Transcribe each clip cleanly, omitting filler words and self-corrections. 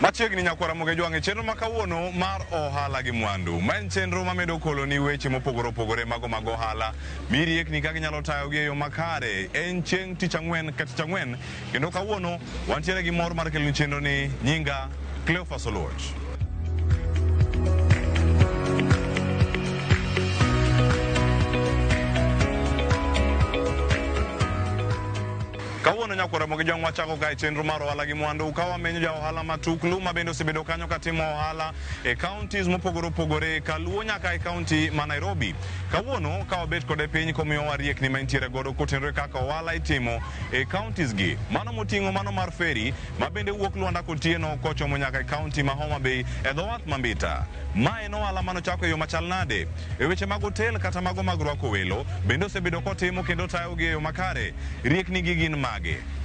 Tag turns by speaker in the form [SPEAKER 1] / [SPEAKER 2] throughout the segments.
[SPEAKER 1] Machiegni nyakwara moge jwange chenro makawuono mar ohala gi mwandu. Maen chenro mamedo koloni weche mopogore opogore mago mag ohala. Miriekni kaka inyalo tayogi e yo makare. En chieng' tich ang'wen ka tich ang'wen. Kendo kawuono wantiere gi mor mar keloni chenro ni nyinga Cleophas Oluoch. Kawuono nyakwara moge jwang' wachako kae chenro mar ohala gi mwandu kawa menyo ja ohala matuklu mabende osebedo kanyo katimo ohala e counties mopogore opogore kaluwo nyaka e county ma Nairobi. Kawuono ka wabet kode piny komiyo wariekni mantiere godo kotenore kaka ohala itimo e counties gi. Mano moting'o mano mar Feri mabende wuok Luanda Kotieno kochomo nyaka e county ma Homa Bay e dho wath ma Mbita. Ma en ohala manochako e yo machal nade. E weche mag hotel kata mago mag rwako welo bende osebedo kotimo kendo tayogi e yo makare. Riekni gi gin mage.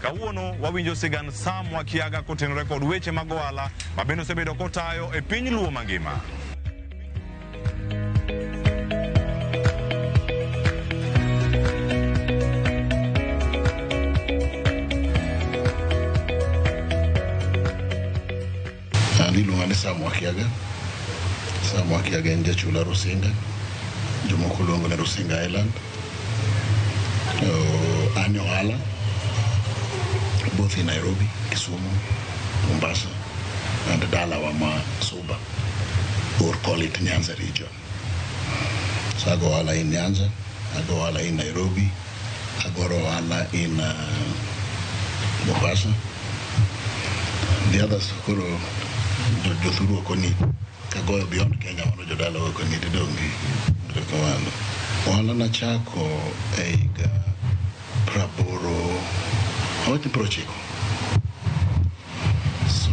[SPEAKER 1] Kawuono wawinjo sigan Sam Wakiaga kotenore kod weche mag ohala mabende osebedo kotayo e piny Luo mangima.
[SPEAKER 2] Iluonga ni Sam Wakiaga. Sam Wakiaga en jachula Rusinga. Jomoko luongo ni Rusinga Island. An ohala both in Nairobi, Kisumu, Mombasa, and Dalawa ma Suba, or call it Nyanza region. So I go all in Nyanza, I go all in Nairobi, I go all in Mombasa. The others go through Okoni, I go beyond Kenya, one of the Dalawa Okoni, the Dongi, Wala na chako eiga praboro awati prochiko. So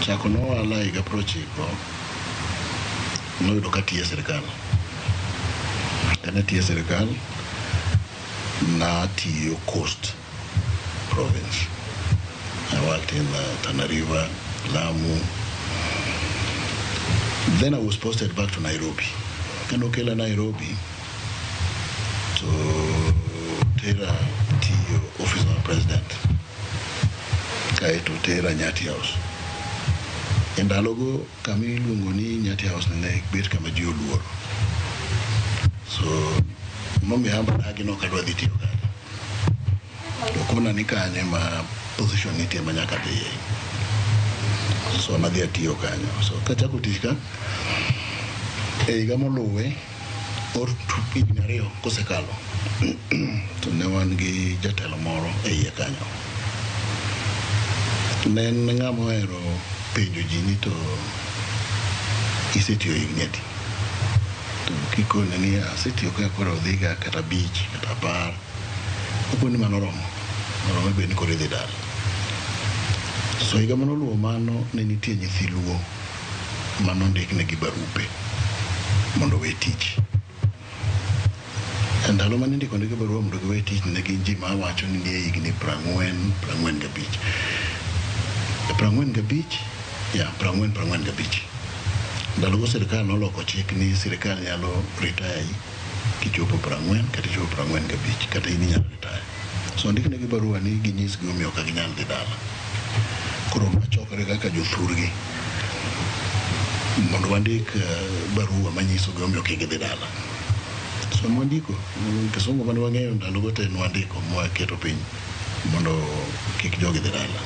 [SPEAKER 2] chako no wala eiga prochiko no yudo katiye serikal. Tena tiye serikal na tiyo Coast province. I worked in Tana River, Lamu. Then I was posted back to Nairobi. Kanokela Nairobi to Tera Tiyo office of the president. Kai to Tera Nyati House. And Dalogo Kamilu Ngoni Nyati House na bit kama jio luor. So mami hamba agino kadwa dhiti yokada. Dokuna nikanye ma position niti ya manyaka deye. So nadhia tiyo kanyo. So kachaku tishka igamo luwe or tupi binareo kosekalo. To ne wan gi jatelo moro e iye kanyo. Ne ng'ama ohero penjo ji ni to isetiyo higni adi. To kikone ni asetiyo ka koro odhiga kata bich kata apar. Okoni mano oromo bed ni koro idhi dala. So higa manoluwo mano ne nitie nyithi luo manondiknegi barupe mondo we tich. Ndalo mane ndiko ndege barua mondo we tich ne gin ji ma wacho ni nie higni 40 gabich. 40 gabich? Ya, 40 gabich. Ndalo go serikal noloko chik ni serikal nyalo retire kichopo 40 kata ichopo 40 gabich kata in inyalo retire. So ndiknegi barua ni ginyis gi omiyo ka ginyal dhi dala. Koro machokore kaka jothurgi mondo wandik barua manyiso gi omiyo kik gidhi dala. So mwandiko kisungu mane wang'eyo ndalo go te nwandiko mwaketo piny mondo kik jogi dhi dala.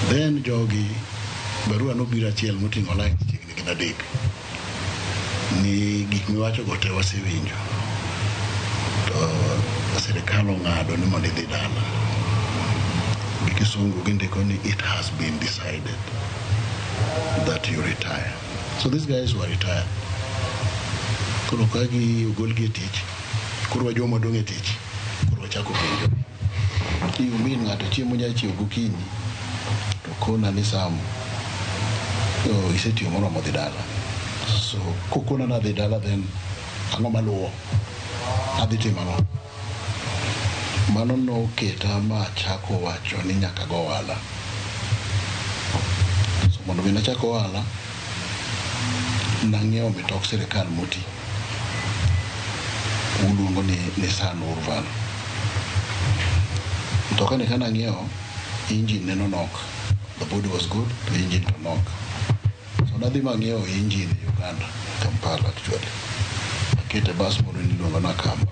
[SPEAKER 2] Then jogi barua nobiro achiel moting'o like chiegni gin 3 ni gik miwacho go te wasewinjo to serikal ong'ado ni mondo idhi dala. Kisungu gindiko ni it has been decided that you retire. So these guys were retired. Koro kagi ugolgi tich. Koro wajoma donge tich. Koro wachako penjo. Iumin ng'ato chiemo nyachiewo gokinyi. To kona ni Sam. Isetiyo moromo dhi dala. So kokona na dhi dala then ang'o maluwo. Adhi timo ang'o. Mano no keta ma chako wacho ni nyaka go ohala. So mondo mi nachako ohala nang'iewo mitok serikal moti. Uluongo ni Nissan Urvan. Mtoka ni kana ng'iewo engine neno nok the body was good, the engine to knock. So nothing mangeo engine in Uganda, Kampala actually. Akete bus mo ni longa na kamba.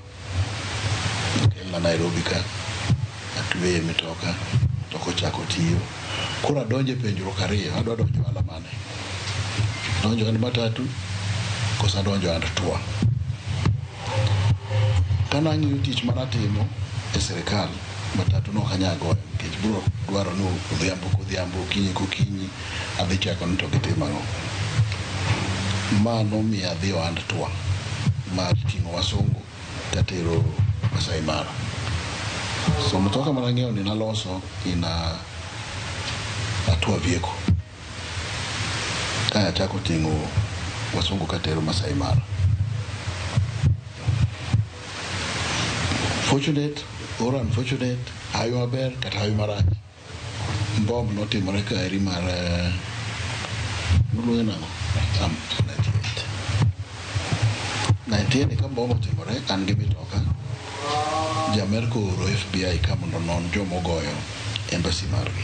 [SPEAKER 2] Kela Nairobi ka atuwe mitoka toko chako tiyo. Kura donje penjuro kariyo, ado donjo alamane. Donjo and matatu, kosa donjo and tour. Kana ngi teach manatimo e serikali matatu no kanyago kech buro dwaro no odhiambo kinyi adhi chako to gitimo mano mi adhi and tour mar ting'o wasungu tatero Masai Mara. So mtoka marangeo ni naloso ina atua vieko kaya chako ting'o wasungu katero Masai Mara. Fortunate or unfortunate, hayo maber kata hayo marach. Bomb notimore ka eri mar nuluwe nango sam 98 ka bomb otimore an gi mitoka Jamerko oro FBI ka mondo non jomo goyo embassy margi.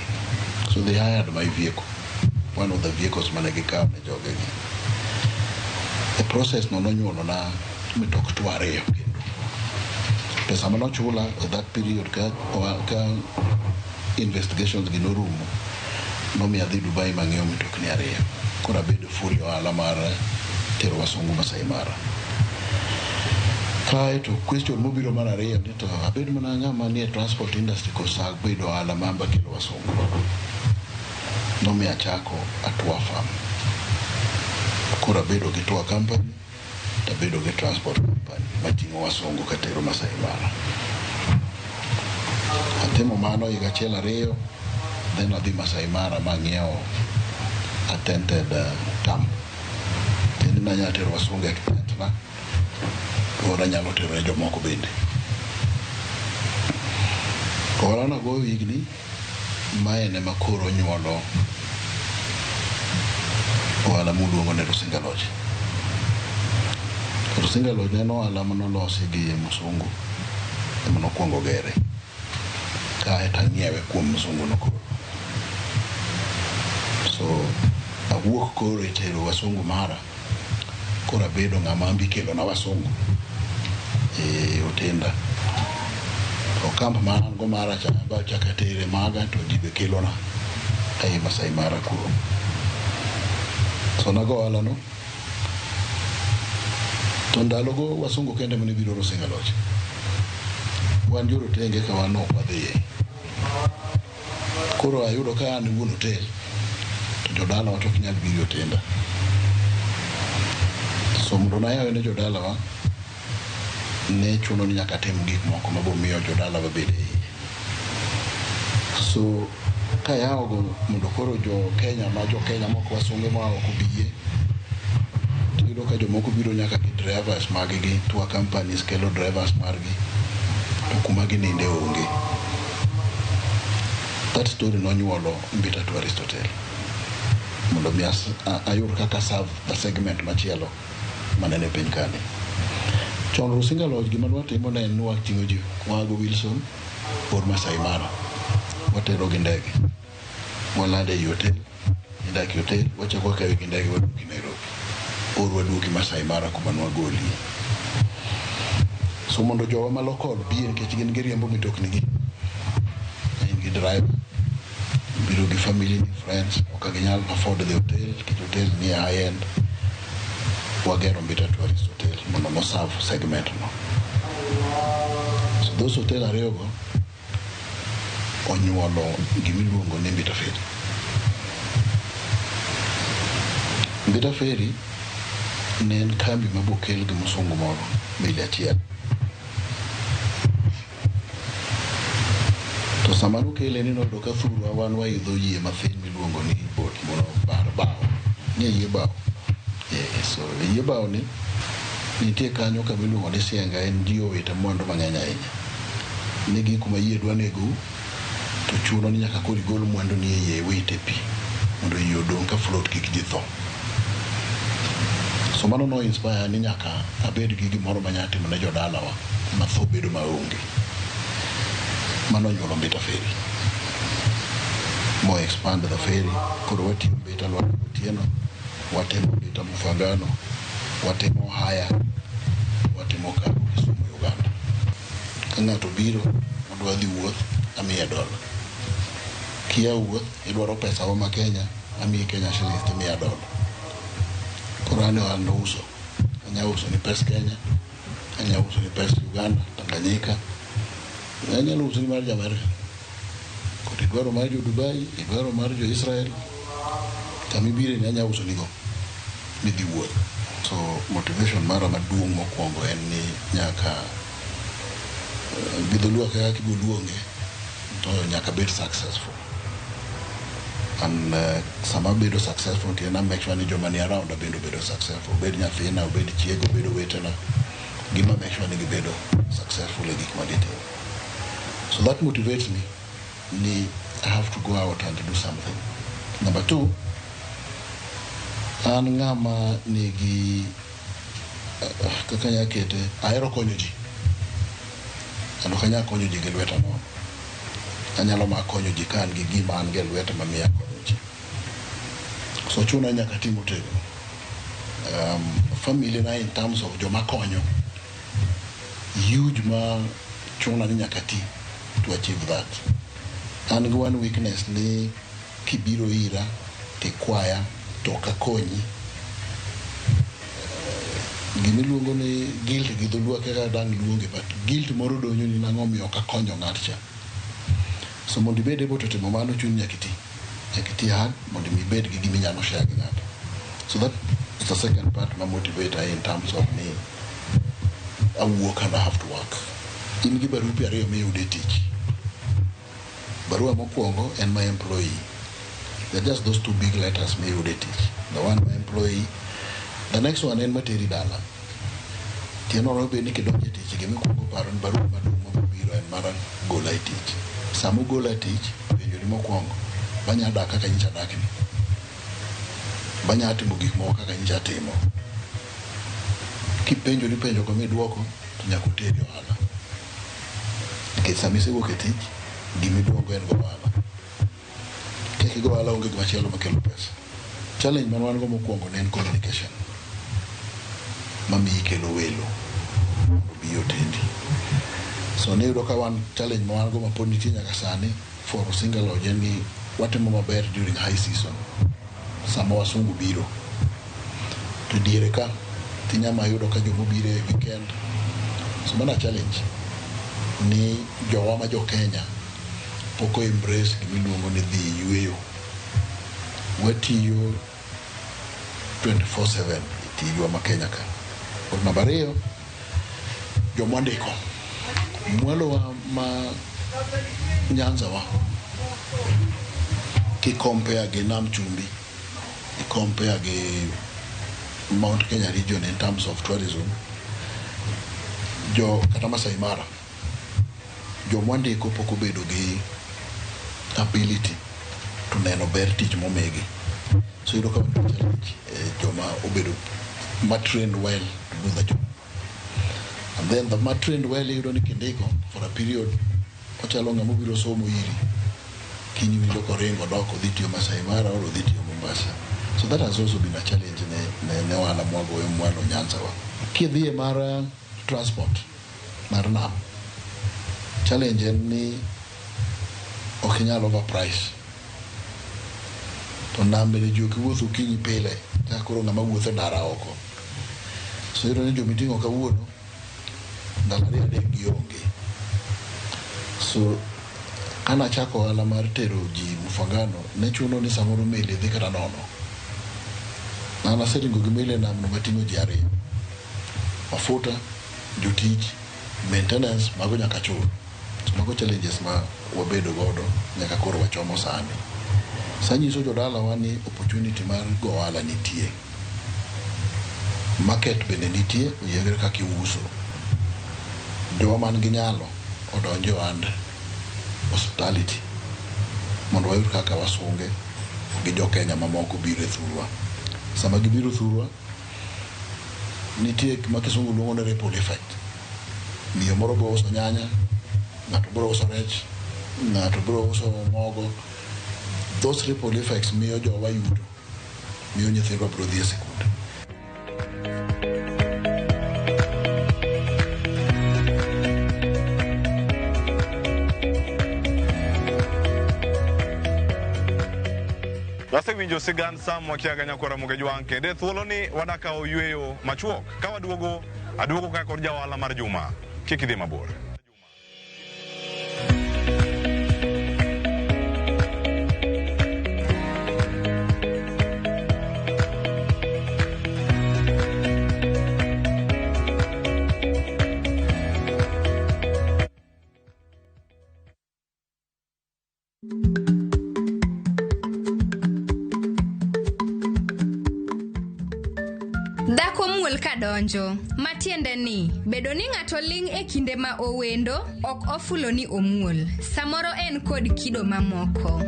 [SPEAKER 2] So they hired my vehicle, one of the vehicles manegi kaw ne jogegi. The process no nonyuolo na mitok to ariyo kendo. Pesa mano chula at that period ka investigations gi norumo no mi adhi Dubai mang'eyo mitokni ariyo. Kora bedo full ohala mar tero wasungu Masai Mara. Kae to question mobiro mar ariyo ni to abed mana ng'ama nie transport industry kosa bedo ohala mamba kelo wasungu. No mi achako atua farm. Kora bedo gi tour company tabedo gi transport company mating'o wasungu katero Masai Mara. Atemo mano higa achiel ariyo, then adhi Masai Mara mang'iewo attended tam. Then nanya tero wasungu e tent na ora nyalo tero jomoko bende. Ora na go higni mae ne makoro nyuolo ohala muluongo ne Rusinga Lodge. Rusinga Lodge neno ohala manolosi gi musungu ema nokwongo gere kae tang'iewe kuom musungu no koro. So awuok koro e tero wasungu Mara koro abedo ng'ama ambi kelo na wasungu e otenda. Okamp man go Mara cha ba chaka tere maga to jibe kelo na ai Masai Mara kuro. So nago ohala no to ndalogo wasungu kende mane biro Rusinga Lodge. Wan joro tenge ka wan ok wadhiye. Koro ayudo ka an wuon hotel to jodala wa ok nyal biro tenda. So mondo na yawe ne jodala wa ne chuno ni nyaka tem gik moko mabo miyo jodala wa bede. So ka yawo go mondo koro jo Kenya moko wasunge ma ok biye. Yudo ka jomoko biro nyaka gi drivers magi gi tour companies kelo drivers margi to kuma gininde onge. That story nonyuolo Mbita Tourist Hotel. Mondo mi ayud kaka serve the segment machielo manene piny kani. Chon Rusinga Lodge gima nwatimo ne en wating'o ji wago Wilson or Masai Mara. Watero gi ndege. Walande i hotel. Idaki hotel wachako kayo gi ndege waduki Nairobi. Or waduki Masai Mara kuma nwagoli. So mondo jowa malokol biye nikech gin giriembo mitokni gi. In gi drive. Biro gi family ni friends. Oka ginyal afford the hotel. Kich hotel ni high end. Wagero Mbita Tourist Hotel. Mondo no serve segment no. So those hotel ariyo go onyuolo gimiluongo ni Mbita Ferry. Mbita Ferry ne en kambi mabokel gi musungu moro mili achiel. To sama nokele ni nodo ka thurwa wan waidho yie mathin miluongo ni bot mono bar bao. Nye yie bao. So yie bao ni nitie kanyo ka miluongo ni Sienga en ji owete mwandu mang'eny ahinya. Nigi kuma yie dwa nego to chuno ni nyaka koro igol mwandu ni yie wete pi mondo yie odong ka float kik ji tho. So mano no inspire ni nyaka abed gi gimoro manyatimo ne jodala wa ma tho bedo maonge. Mano nyuolo Mbita Ferry. more expand the ferry koro watimo Mbita lwar Otieno, watimo Mbita Mufangano, watimo haya, watimo Kabu Kisumu Uganda. Ka ng'ato biro odwa dhi wuoth amiye $1. Kia wuoth idwaro pesa wa ma Kenya amiye Kenya shillings $100. Koro an uso, anya uso ni pes Kenya, anya uso ni pes Uganda, Tanganyika, anya uso ni mar Amerika. Koro idwaro mar jo Dubai, idwaro mar jo Israel, kami bire ni anya uso nigo midhi wuoth. So motivation mara maduong' mokwongo en ni nyaka gidholuwa kaka kiboluonge to nyaka bed successful. And sama bedo successful tiena make sure ni joma ni around bedo successful. Bed nyathina, bed chiego, bedo wetena, gima make sure ni gibedo successful e gik ma gitimo. So that motivates me ni I have to go out and do something. Number 2, an ng'ama nigi kaka nyakete ahero konyo ji. Ano kanya konyo ji gi lweta nono. Anyalo ma konyo ji kan gi gima an gi lweta ma miya konyo ji. So chuna nyaka timo tego. Family na in terms of joma konyo, huge ma chuna ni nyaka ti to achieve that. An gi one weakness ni kibiro ira tikwaya to kakonyi. Gimiluongo ni guilt gi dholuwa kaka dang luonge, but guilt moro donyo ni nang'o miyo kakonyo ng'atcha. So mondo ibed able to timo mano chuni nyakiti hard mondo ibed gi gimi nyalo share gi ng'ato. So that is the second part ma motivate in terms of me awuok and I have to work. In gi barupe ariyo miyude tich. Barua mokwongo en my employee. They're just those 2 big letters miyude tich. The one my employee, the next one en materi dala. Tieno robe ni kidonje tich gimi kwongo paro ni barua maduong' mabiro en mara gola e tich. Samu gola e tich penjo ni mokwongo banya dak kaka nyicha dakni. Banya timo gik moko kaka nyicha timo. Kipenjo ni penjo ko midwoko to nyaka teri ohala. Nikech sami sewuok e tich gimi duogo en go ohala. Kiki go ohala onge gima chielo makelo pesa. Challenge man wan go mokwongo ne en communication. Mami ikelo welo biyo tendi. So ne yudo ka wan challenge ma wan go mapod nitie nyaka sani for Rusinga Lodge en ni watimo maber during high season. Sama wasungu biro. To diere ka tinyama yudo ka jomo biro e weekend. So mana challenge ni jowa ma jo Kenya poko embrace gimiluongo ni dhi yueyo. Watiyo 24/7 itiyo ma Kenya ka. Kod namba 2 joma ndiko mwalo wa ma Nyanza wa ki compare gi Nam Chumbi, ki compare gi Mount Kenya region in terms of tourism, jo kata Masai Mara jo mwandiko poko bedo gi ability to neno ber tich momegi. So you don't come to challenge joma obedo mat trained well to do the job. And then the mat trained well you don't kindiko for a period ochalo ng'ama biro somo iri kinyi winjo koringo doko dhi tiyo Masai Mara or dhi tiyo Mombasa. So that has also been a challenge ne wala mwago e mwalo Nyanza wa. Kidhi e mara transport mar nam, challenge ni okinyalo overprice. To nambe ni joki wuotho kinyi pile takoro ng'ama wuotho dara oko. So yero ni jomitingo kawuono ndalo 2 adek gionge. So kana chako ohala mar tero ji Mufangano ne chuno ni samoro meli dhi kata nono. Nana seringo gi meli namno mating'o ji 2. Mafuta, jotich, maintenance mago nyaka chul. So mago challenges ma wabedo godo nyaka koro wachomo sani. Sanyiso jodala wani opportunity mar go ohala nitie. Market bende nitie, yegre kaka iuso. Joma man gi nyalo odonjo and hospitality mondo wayud kaka wasunge gi jo Kenya mamoko biro thurwa. Sama gibiro thurwa nitie gima kisungu luongo ni ripple effect. Miyo moro bo uso nyanya, ng'ato biro uso rech, ng'ato biro uso mogo, those ripple effects miyo jowa yudo, miyo nyithindwa biro dhi e sikunde.
[SPEAKER 1] Wasewinjo sigand Sam wakiaga nyakora Mugejwang kende thuolo ni wadaka oyweyo machuok ka aduogo ka kod jawala mar juma kik idhi mabor.
[SPEAKER 3] Dhako muol kadonjo, matiende ni bedo ni ng'ato ling' e kinde ma owendo ok ofulo ni omuol, samoro en kod kido mamoko.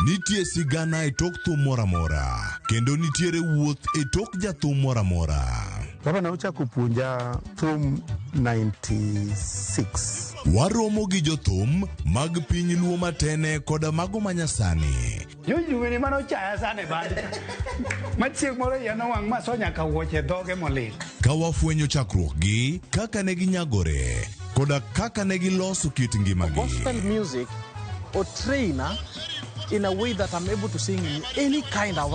[SPEAKER 4] Nitie sigana e tok thum moramora, kendo nitiere wuoth e tok jathum moramora.
[SPEAKER 5] Baba na uchako puonja thum 96.
[SPEAKER 4] Waromo gi jothum mag piny luo matene koda mago manyasani.
[SPEAKER 6] Yuwini mano chaya sane bande. Machieg moro yano wang' ma sonya ka wuoche dhoge molil.
[SPEAKER 4] Ka wafwenyo chakruokgi, kaka ne ginyagore, koda kaka ne giloso kit ngimagi.
[SPEAKER 7] Gospel music or trainer in a way that I'm able to sing in any kind of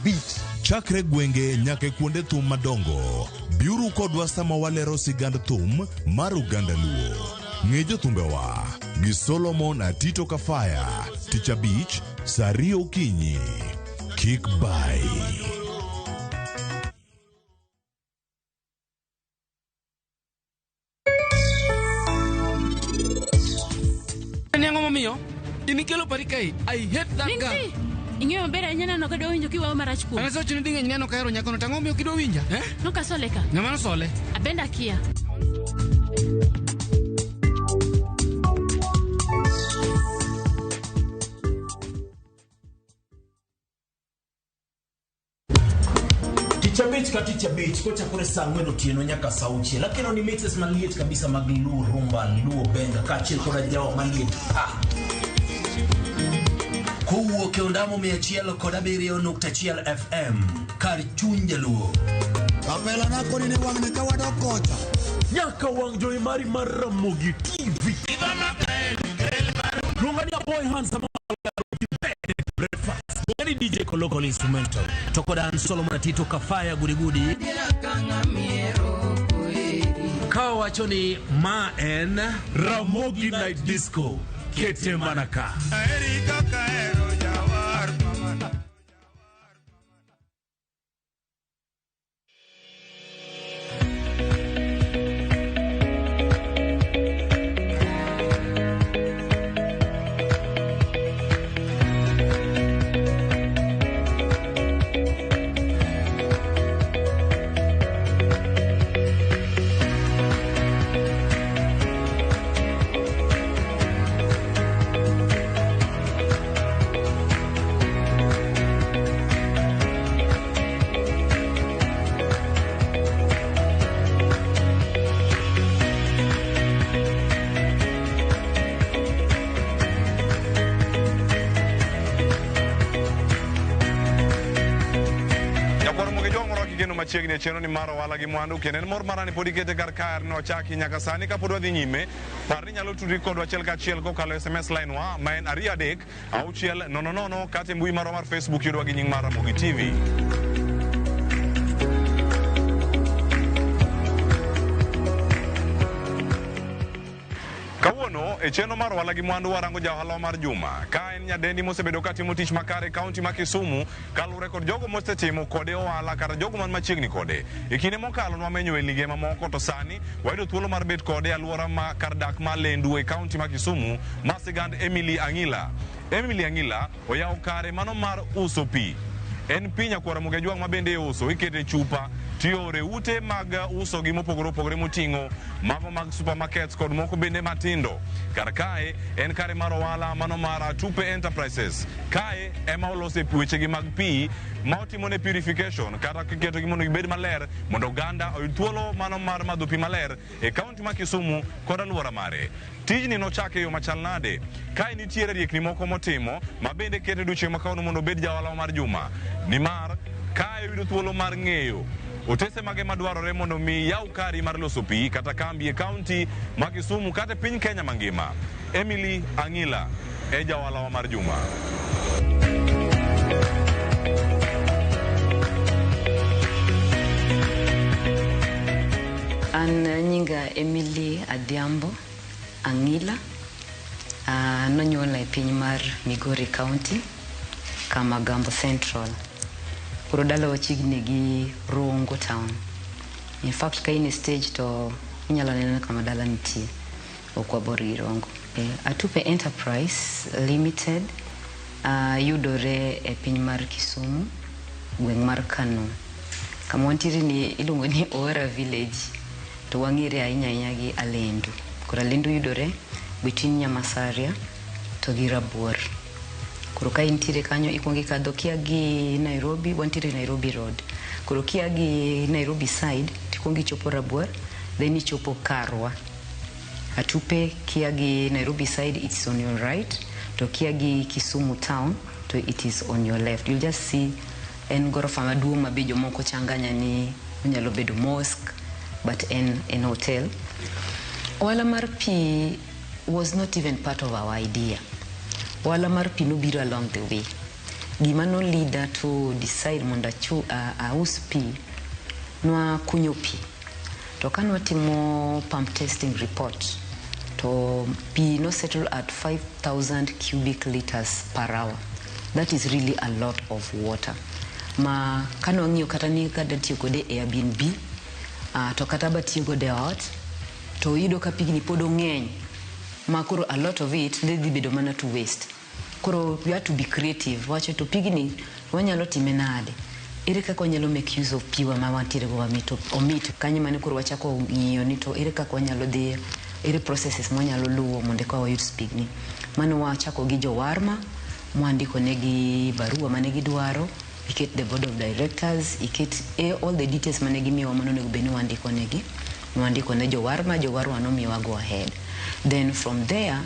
[SPEAKER 7] beat.
[SPEAKER 4] Chakre gwenge nyaka kuonde thum madongo. Biuru kodwa sama walero sigand thum mar Uganda Luo. Ng'e jothumbewa gi Solomon Atito Kafaya, Tich Abich, saa 2 okinyi. Kik bai.
[SPEAKER 8] Nengo mamiyo, inikelo parikai. I hate that guy.
[SPEAKER 9] Ing'eyo maber ahinya no kado winjo kiwayo marach kuom.
[SPEAKER 8] Anaso chini dinga nyano kaero nyakono tang'o miyo kido winja, eh?
[SPEAKER 9] No kasole ka.
[SPEAKER 8] Ng'ama no sole?
[SPEAKER 9] Abenda kia.
[SPEAKER 10] Ticha beach kocha kure saa 4 otieno nyaka saa 6 lakini ni mixes maliet kabisa mag luo rumba luo benga kaachiel koda jawa maliet kowuok e ondamo 107.1 FM kar chuny jaluo
[SPEAKER 11] kapela nako ni wang' ne kawado kocha
[SPEAKER 10] nyaka wang' jowi mari mar Ramogi TV Rungani Ohand sama breakfast Gani DJ ko local instrumental Toko dan Solomon Atito Kafaya gudi Kawa wachoni ma en Ramogi Night Disco Kete manaka Erika kaero jawar mama
[SPEAKER 1] machiegni cheno ni maro wala gi mwandu kenen mor marani podi kete kar kar no chaki nyaka sani ka podwa dhi nyime parni nyalo tudri kodwa achiel ko kalo SMS line wa maen 2-3-6-000 kate mbui maro mar Facebook yudwa gi nying mar Ramogi TV. Kawuono e cheno mar wala gi mwandu warango jahala mar juma ka en nyadendi mosebedo katimo tich makare kaunti ma Kisumu kalure kod jogo mosetimo kode ohala kata jogo man machiegni kode e kinde mokalo nwamenyo e lige mamoko to sani wayudo thuolo mar bet kode aluora ma kar dak ma Lendu e kaunti ma Kisumu masigand Emily Angila oyawo kare mano mar uso pi en pi nyakwara Mugejwang' ma bende uso ikete chupa tiore ute mag uso gi mopogore opogore moting'o mago mag supermarkets kod moko bende matindo. Kar kae en kare mar ohala mano mar Hatupe Enterprises. Kae ema olose wechegi mag pi ma otimo ne purification kata keto gi mondo gibed maler mondo oganda oyud thuolo mano mar madho pi maler e kaunti ma Kisumu kod alwora mare. Tijni nochake yo machal nade? Kae nitiere riekni moko motimo ma bende kete odiechieng' ma kawuono mondo obed jaohala mar juma. Nimar kae yudo thuolo mar ng'eyo otese mage madwarore mondo mi yaw kari mar loso pi kata kambi e kaunti ma Kisumu kata piny Kenya mangima. Emily Angila e jaohala mar juma.
[SPEAKER 12] An nyinga Emily Adhiambo Angila, nonyuola e piny mar Migori County, kama Gambo Central. Koro dalawa chiegni gi Rongo Town. In fact, ka in e stage to inyalo neno kama dala nitie, ok wabor gi Rongo. Hatupe Enterprise Limited yudore e piny mar Kisumu, gweng' mar Kano. Kama wantiere ni iluongo ni Ora Village, to wang'ere ahinya gi Alendo. Koro Alendo yudore between Nyamasaria to gi Rabuor. Koro ka intiere kanyo ikwongi kadho kia gi Nairobi, wantiere Nairobi Road. Koro kia gi Nairobi side, tikwongi chopo Rabuor, then ichopo Karwa. Hatupe kia gi Nairobi side, it's on your right. To kia gi Kisumu town, to it is on your left. You'll just see en gorofa maduong' ma be jomoko changanya ni onyalo bedo mosque, but en hotel. Ohala mar pi was not even part of our idea. Ohala mar pi nobiro along the way. Gima no leader to decide mondo aus pi, nwa kunyo pi. To kanwa timo pump testing report, to pi no settle at 5,000 cubic liters per hour. That is really a lot of water. Ma kano ng'iyo kata ni kada tiyo kode Airbnb, to kata ba tiyo kode ot, to yudo ka pigni podo ng'eny. Ma koro a lot of it dhi bedo mana to waste. Koro we have to be creative. Wacho to pigni wanyalo time nade. Ere kaka wanyalo make use of piwa ma wantiere go omit. Kanyo mane koro wachako ng'iyo ni to ere kaka wanyalo dhi, ere processes mwanyalo luwo mondo ka wayud pigni. Mano wachako gi jowarma, mwandiko negi barua mane gidwaro, iket the board of directors, iket all the details mane gimiwa mano nego beni wandiko negi. Mwandiko ne jowarma nomiwa go ahead. Then from there,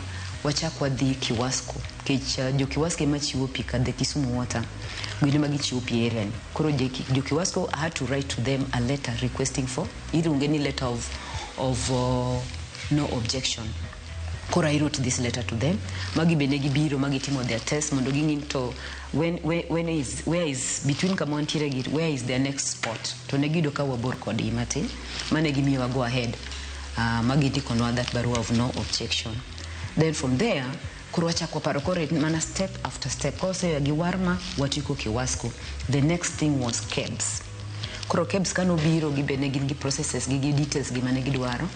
[SPEAKER 12] wachakwa dhi Kiwasko. Jo Kiwasko ema chiwo pi kadhe Kisumu Water. Gwene ma gichiwo pi area ni. Koro jo Kiwasko, I had to write to them a letter requesting for, iluonge ni letter of no objection. Koro I wrote this letter to them. Magi bende gibiro, magi timo their test, mondo ging'in to where is between kama wantiere gi, where is their next spot. To negido ka wabor kod imati. Mane gimiwa go ahead. Magi ndikonwa that barua of no objection. Then from there, kuro wachako paro kore mana step after step. Kose ya giwarma, watiko Kiwasko. The next thing was KEBS. Kuro KEBS kano biro gibene gi processes, gi details, gi mane gidwaro,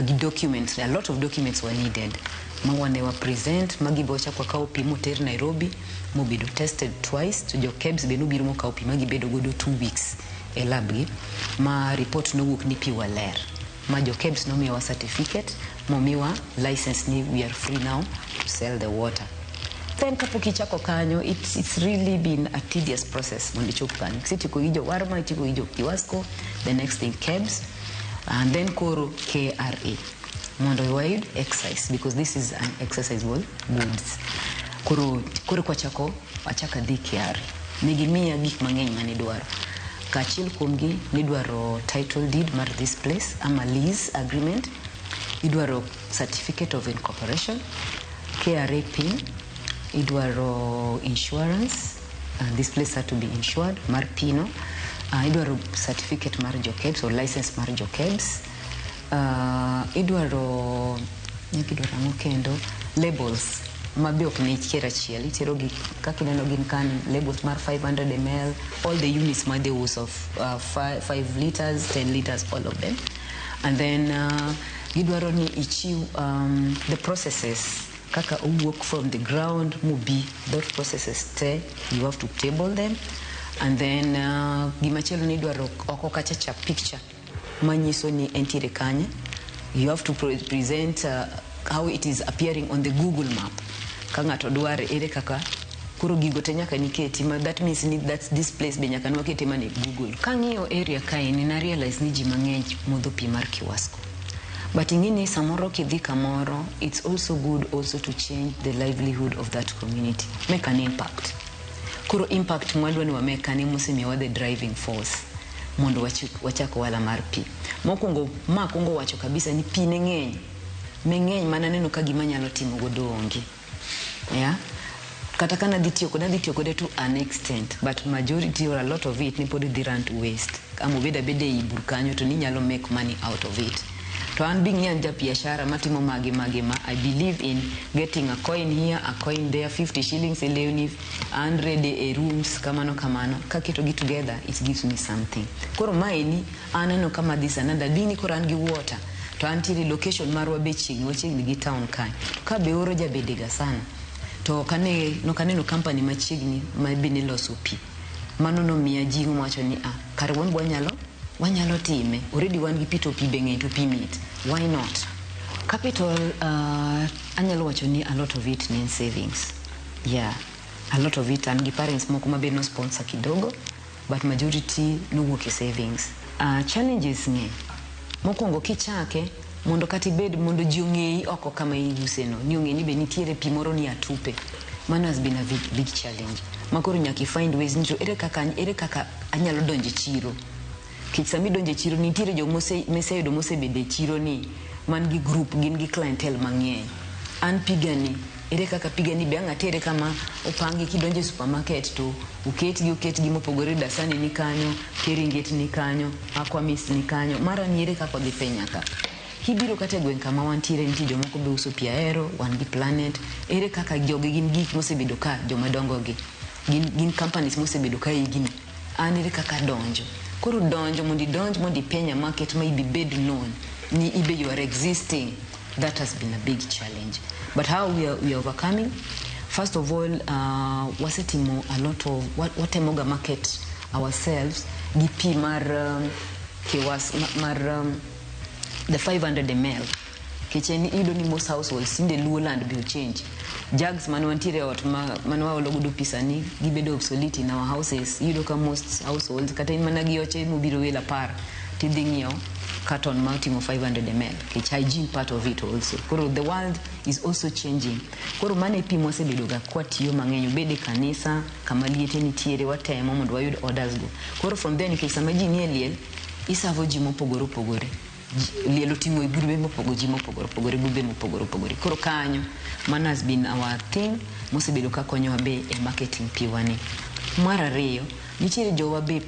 [SPEAKER 12] gi documents. A lot of documents were needed. Mawane wa present, magi bocha kwa kaupi moter Nairobi, mobido tested twice, to jo KEBS benu biro mo kaupi, magi bedo godo 2 weeks. E lab gi, ma report no wuk ni piwa ler. Ma jo KEBS no miwa certificate, momiwa license ni we are free now to sell the water. Then kapo kichako kanyo, it's really been a tedious process. Mondi choku kanyo. Kisitiko hijo warma, itiko hijo Kiwasko, the next thing KEBS, and then koro KRA. Mondo wide excise, because this is an exercisable goods. Koro kwa chako, wachaka di KRA. Nigimia gik mang'eny mane dwaro. Kachil kumgi, nidwaro title deed mar this place, ama lease agreement, idwaro certificate of incorporation, KRA PIN, idwaro insurance, this place had to be insured, mar Pino, idwaro certificate mar jo KEBS or license mar jo KEBS, idwaro kendo labels, mabe ok ne chiera chiel, itero gi kakineno gin kan labels mar 500 ml, all the units ma they use of 5 liters, 10 liters, all of them. And then gidwaro ni ichiw the processes kaka work from the ground mubi, those processes you have to table them, And then gimachelo ni dwaro oko kacha cha picture manyiso ni entiere kanye. You have to present how it is appearing on the Google map. Kangato dware ere kaka kuro gigo te nyaka niketi, that means that's this place be nyaka nwakete mane Google. Kang'iyo area kae ni na realize ni ji mang'eny modho pi mar Kiwasko. But ingini samoro kidhi kamoro, it's also good also to change the livelihood of that community. Make an impact. Kuro impact mwadwa ni wameka ni musimiwa the driving force. Mondo wachako wala mar pi. Makungo wacho kabisa ni pi neng'eny. Meng'eny mana neno kagima nyalo timo godo onge. Yeah? Katakana dhitiyo kode to an extent, but majority or a lot of it ni podi dhirant waste. Amo beda bede ibur kanyo to ni nyalo make money out of it. To an being yanja biashara matimo mage I believe in getting a coin here, a coin there, 50 shillings a leoni, 100 a rooms, kamano. Kaketo gi together, it gives me something. Koro maeni, anano kama this another, dini korangi water. To antiri location marwa waching gi town kai. Ka beoro ja bedega sana. To no company machigni mabini loso pi. Mano no miya jingu mwacho ni kare wanyalo time. Already wan gi pito pi beng'e to pi meet. Why not? Capital anyalo wacho ni a lot of it ni in savings. Yeah. A lot of it and gi parents moko mabe no sponsor kidogo, but majority no work savings. Challenges ni mokongo kichake mondo katibed mondo jiongei oko kama iguseno ni ongeni be nitiere pi moro ni Hatupe. Man has been a big challenge. Makoro nyaki find ways njo ere kaka anyalo donje chiro. Kichami donje chiro nitiere jo mese bede chiro ni man gi group gin gi clientele mang'eny. An pigani ere kaka pigani be angatere kama opangi kidonje supermarket to uketi gi mopogore dasani ni kanyo, Keringet ni kanyo, Aquamis ni kanyo. Mara ni ere kaka dhi penya ka. Hibiro kate gwen kama wantiere nti jomoko be uso pi aero, wan gi Planet. Ere kaka jogi gin gik mosebedo ka jomadongo gi. Gin companies mosebedo ka igini. An ere kaka donjo. Koro donjo mondi penya market ma ibi bed known. Ni ibe you are existing. That has been a big challenge. But how we are overcoming? First of all, wasetimo a lot of watemoga market ourselves. Gipi the 500 ml. Kicheni ido ni most households in the lowland will change. Jugs manuantire ot manwa ologudo pisani gibedo obsolete in our houses. Ido ka most households kata in managi oche mubiro wela par tidingio carton mounting of 500 ml. Kich hygiene part of it also. Koro the world is also changing. Koro mane pi mosebedo ga kwatiyo mang'enyo bede kanisa kamaliete nitiere watemo mondo wayud orders go. Koro from then kich samaji ni eliel isavo ji mopogore. Lielo timo igurube mopogore gube mopogore. Koro kanyo man has been our thing mosebedo ka konyo be e marketing piwani. Mara riyo nitiere jowa be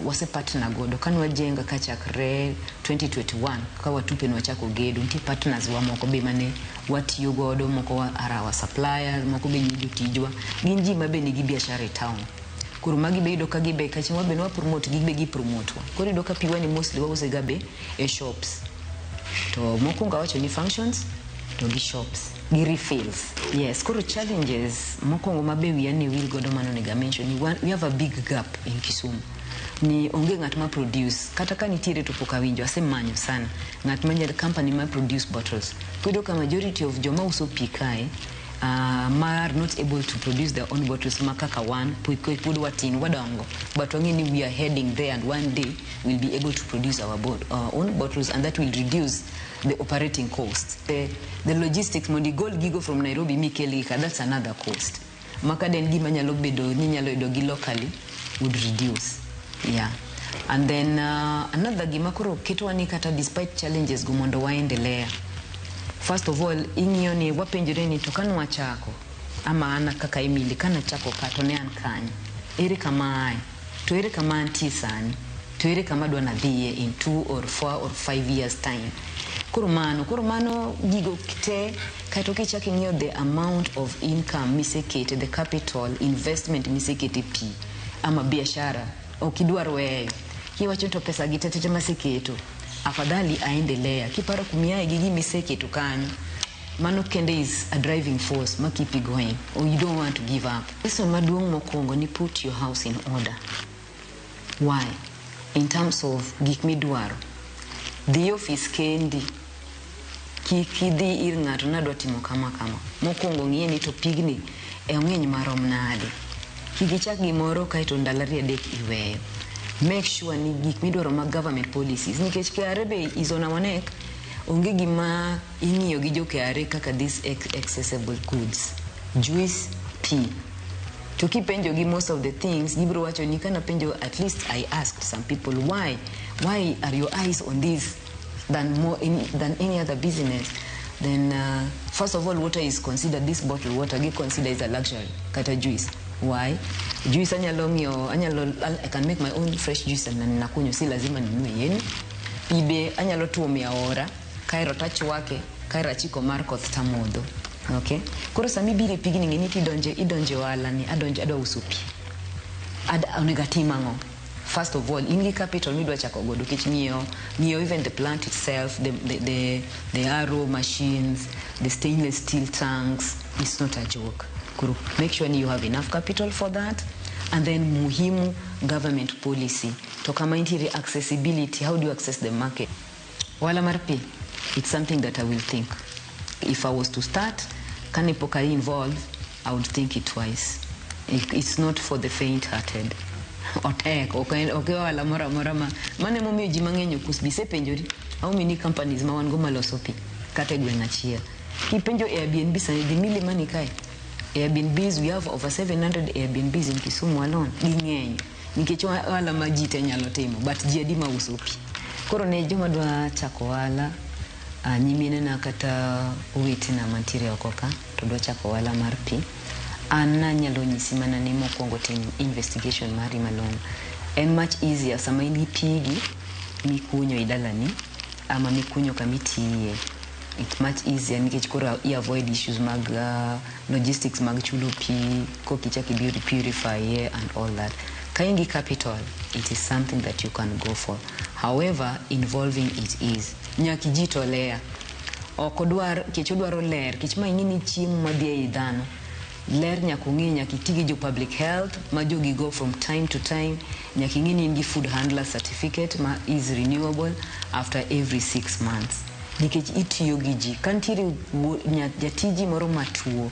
[SPEAKER 12] wase partner godo kanwa jenga kachakre 2021 ka Hatupe no wachako gedo nti partners wa moko be mane watiyo godo moko arawa suppliers moko be nyijo tijwa gin ji mabe nigi biashara e town. Kuru magi be ido ka gibe kachimwa be no promote gibe gi promote. Kuru ido ka piwani mostly wa use gabe e shops. To moko nga wacho ni functions to gi shops gi refills. Yes, kuru challenges moko mabe we ani will godo mano nega mention we have a big gap in Kisumu. Ni onge ngat ma produce kata ka nitiere to poka winjo asemanyo sana ngat manya company ma produce bottles. Kudo ka majority of joma uso pi kae are not able to produce their own bottles makaka one put what in wadongo, but we are heading there and one day we'll be able to produce our own bottles and that will reduce the operating cost. The logistics mondi gold gigo from Nairobi mikelika, that's another cost. Makaden gi manyalo bedo ni nyalo ido gi locally would reduce. Yeah. And then another gimakuro ketwani kata despite challenges gumondo waendelea. First of all, ing'ioni wapenjireni to kanu wachako ama ana kaka Emily kana chako katone an kanyo. Ere kama ai, to ere kama anti sani, to ere kama dwana dhiye in 2 or 4 or 5 years time. Kurumano gigo kite kaito kichaki ng'iyo the amount of income misekete, the capital investment misekete pi ama biashara okidwar weyo. Kiwacho to pesa gitete maseketo. Afadhali aendelea. Kipara kumia gigi miseke tukanyo. mano kende is a driving force ma keep you going, or you don't want to give up. Lesson maduong mokwongo ni put your house in order. Why? In terms of gik midwaro. The office kendi kidhi ir ng'ato nadwa timo kama kama. Mokwongo ng'iye ni to pigni e ong'eny marom nade. Kigichak gimoro kaito ndalari adek iweyo. Make sure ni gik midwaro mag government policies. Nikech KRA be is on our neck. Onge gima ing'iyo gi jo KRA kaka these accessible goods. Juice, pee. To keep penjo gi most of the things, gibro wacho ni kana penjo, at least I asked some people, why are your eyes on this than any other business? Then first of all, water is considered, this bottled water get considered as a luxury, kata juice. Why? Juice I can make my own fresh juice and nakunywa si lazima ninunue yenu. Ibe anyalo tuomia ora, kairo tachwake, kairo chiko markoth tamodho. Okay? Koro sami bire pigni ngini idonje wala ni adwa usupi. Onegatima ngo. First of all, ingi capital midwa chako godo kich ng'iyo even the plant itself, the arrow machines, the stainless steel tanks. It's not a joke. Kuru, make sure you have enough capital for that. And then muhimu government policy. Toka maintiri accessibility, how do you access the market? Wala marpi, it's something that I will think. If I was to start, kanipoka involved, I would think it twice. It's not for the faint-hearted. Otek, okay, wala mora ma. Mane momi ujimang'enyo kusbise penjori. How many companies mawango malosopi? Kate gwenga chia. Kipenjo Airbnb sa di mili mani kai. Airbnbs, we have over 700 Airbnbs in Kisumu alone. Ng'enyo. Nikechwa wala majite nyalo timo, but jiadima usopi. Koro ne joma dwa chako wala, nyimine na kata uwiti na mantiri okoka, to dwa chako wala mar pi. Anna nyalo nyisi mana ni mokwongo tim investigation mari malong'o. And much easier sama in pigi mikunyo idalani ama mikunyo kamitiye. It's much easier nikech koro I avoid issues mag logistics mag chulo pi, kokichaki beauty purify and all that. Kaingi capital, it is something that you can go for. However, involving it is nyakijitolea. Okodwar kichodwaro ler, kichma ingini chiemo madhie idhano. Ler nyakung'i nyakitigi jo public health, majogi go from time to time, nyakingini ingi food handler certificate ma is renewable after every 6 months. Nikech itiyo gi ji, kantiri jatiji moro matuo,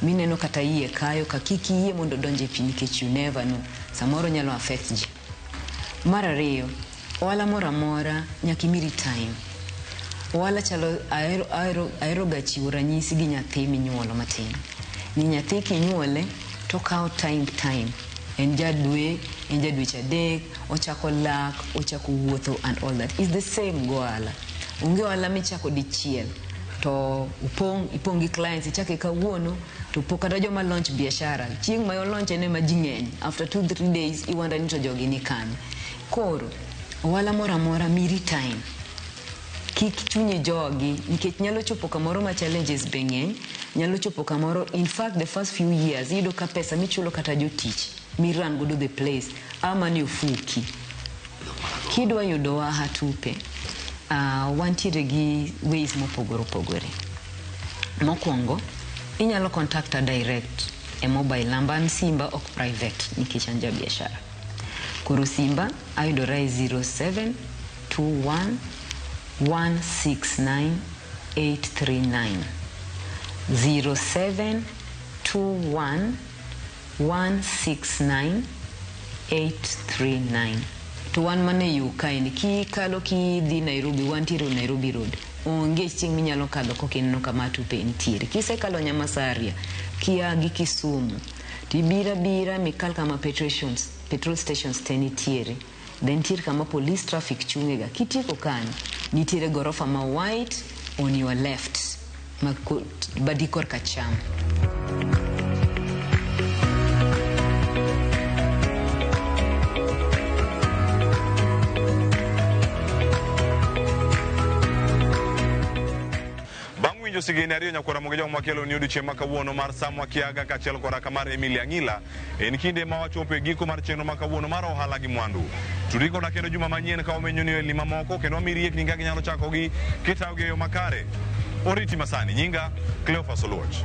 [SPEAKER 12] mineno kata iye kayo, kakiki iye mondo donje pi nikech you never know. Samoro nyalo affect ji. Mar ariyo, wala mora nyakimiri time. Wala chalo aero gachiwo ranyisi gi nyathi minyuolo matin. Ni nyathi kinyuole to kao time. En jadweche adek, ochako lak, ochako wuotho and all that. It's the same go wala. Unge wala michako dichiel. To ipong gi clients, ichake kawuono, to pokada joma launch biashara. Chieng mayo launch ene majing'eny. After 2-3 days, iwanda nito jogi ni kani. Koro, wala mora miri time. Kik chunye jogi, nikech nyalo chopo kamoro ma challenges beng'eny, nyalo chopo kamoro, in fact, the first few years, ido ka pesa michulo kata jotich, miran godo the place, ama ni ufuki. Kidwa yudowa Hatupe, wantiere gi ways mopogore. Mokwongo, inyalo contacta direct e mobile number an simba ok private nikech anja biashara. Koro simba ayudora e 0721 169 839 0721 169 839. To wan mane yu kaini ki kalo ki di Nairobi, wantiere Nairobi Road. Onge chieng' minyalo kalo kokineno kama Hatupe nitiere. Kise kalo Nyamasaria, kia gi Kisumu, tibira mikal kama petrol stations te nitiere. Then nitiere kama police traffic chungega. Kitieko kanyo, nitiere gorofa ma white on your left, badi korka cham.
[SPEAKER 1] Sigeni ariyo nyakwara mogeja mwakelo ni odiochieng' ma kawuono mar Samwa Kiaga kachiel kora kamar Emily Ang'ila. En kinde ma wachopo e giko mar chenro ma kawuono mar ohala gi mwandu. Turiko na kendo juma manyien ka omenyo ni lima moko kendo wamiriek ni kaka ginyalo chako gi kitaw gi yo makare. oriti masani nyinga Cleophas Oluoch.